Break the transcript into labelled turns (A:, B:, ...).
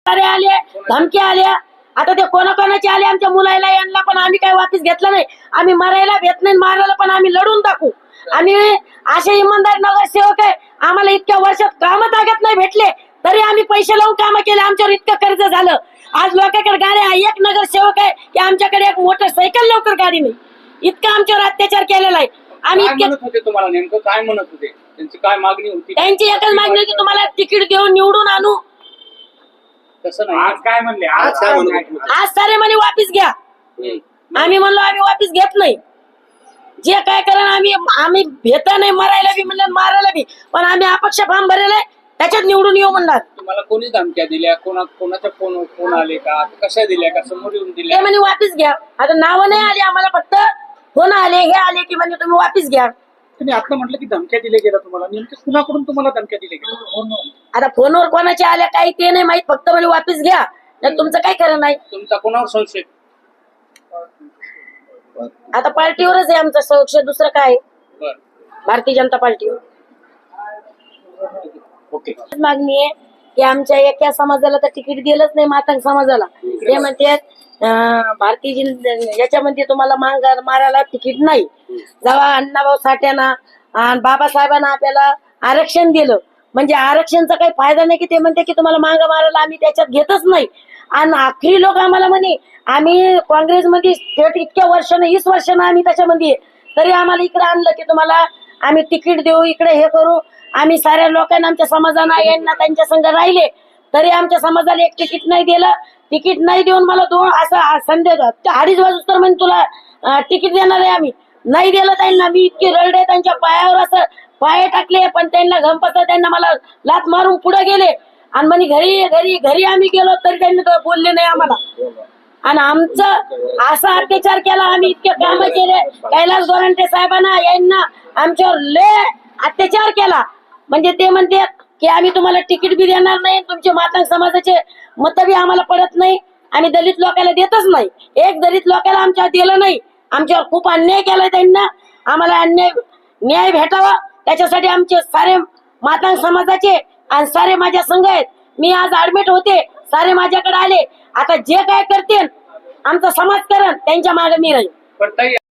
A: सारे आले, धमकी आल्या. आता ते कोणाकोणाचे आले आमच्या मुलाला यांना पण आम्ही काही वापिस घेतलं नाही. आम्ही मरायला भेट नाही, मारायला पण आम्ही लढून टाकू. आम्ही असे इमानदार नगरसेवक आहे. आम्हाला इतक्या वर्षात कामं तागत नाही भेटले तरी आम्ही पैसे लावून कामं केले. आमच्यावर इतकं कर्ज झालं. आज लोकांकडे गाड्या, एक नगरसेवक आहे की आमच्याकडे एक मोटरसायकल लवकर गाडी नाही. इतका आमच्यावर अत्याचार केलेला आहे. आम्ही
B: म्हणत होते तुम्हाला नेमकं काय म्हणत होते, त्यांची काय मागणी होती?
A: त्यांची एकच मागणी होती, तुम्हाला तिकीट देऊन निवडून आणू.
B: तसं नाही, आज काय म्हणले?
A: आज सारे म्हणे वापिस घ्या. आम्ही म्हणलो आम्ही वापिस घेत नाही. जे काय करा आम्ही भेटा नाही, मरायला बी म्हणलं मारायला बी, पण आम्ही अपक्ष फॉर्म भरेलाय त्याच्यात निवडून येऊ म्हणणार.
B: तुम्हाला कोणी धमक्या दिल्या? कोणाच्या फोन आले का? कशा दिल्या का? समोर येऊन दिल्या?
A: ते म्हणे वापिस घ्या. आता नावं नाही आली आम्हाला, फक्त फोन आले, हे आले की म्हणजे तुम्ही वापिस घ्या.
B: तुम्ही आता म्हटलं की धमक्या दिल्या गेल्या तुम्हाला, नेमकं कुणाकडून तुम्हाला धमक्या दिल्या गेल्या?
A: आता फोनवर कोणाच्या आल्या काही ते नाही माहित, फक्त म्हणजे वापिस घ्या. तर तुमचं काय खरं नाही.
B: तुमचा कोणावर संशय?
A: आता पार्टीवरच आहे आमचा संशय, दुसरं काय? भारतीय जनता पार्टीवर.
B: ओके.
A: मागणी आहे की आमच्या एका समाजाला तर तिकीट दिलंच नाही, मातंग समाजाला. ते म्हणते भारतीय याच्यामध्ये तुम्हाला मारायला तिकीट नाही. जेव्हा अण्णाभाऊ साठ्याना आणि बाबासाहेबांना आपल्याला आरक्षण दिलं, म्हणजे आरक्षणचा काही फायदा नाही की ते म्हणते की तुम्हाला मारायला आम्ही त्याच्यात घेतच नाही. आणि आखरी लोक आम्हाला म्हणे आम्ही काँग्रेसमध्ये थेट इतक्या वर्षानं 20 वर्षानं आम्ही त्याच्यामध्ये, तरी आम्हाला इकडे आणलं की तुम्हाला आम्ही तिकीट देऊ, इकडे हे करू. आम्ही साऱ्या लोकांना आमच्या समाजाना यांना त्यांच्या संघ राहिले तरी आमच्या समाजाला एक तिकीट नाही दिलं. तिकीट नाही देऊन मला असं संदेश 2:30 वाजता म्हणजे तुला तिकीट देणार आहे आम्ही. नाही दिलं त्यांना. मी इतके रडले, त्यांच्या पायावर असं पाय टाकले, पण त्यांना गंपत त्यांना मला लात मारून पुढे गेले. आणि म्हणे घरी आम्ही गेलो तरी त्यांनी बोलले नाही आम्हाला. आणि आमचं असा अत्याचार केला, आम्ही इतके काम केले. कैलास गोरंटे साहेबांना यांना आमच्यावर लय अत्याचार केला. म्हणजे ते म्हणते की आम्ही तुम्हाला तिकीट बी देणार नाही, तुमचे मातंग समाजाचे मत बी आम्हाला पडत नाही, आम्ही दलित लोकांना देतच नाही. एक दलित लोकांना आमच्यावर दिलं नाही. आमच्यावर खूप अन्याय केलाय त्यांना. आम्हाला न्याय भेटावा त्याच्यासाठी आमचे सारे मातंग समाजाचे आणि सारे माझ्या संघ आहेत. मी आज ऍडमिट होते, सारे माझ्याकडे आले. आता जे काय करतील आमचा समाज करण त्यांच्या मागे मी राहील.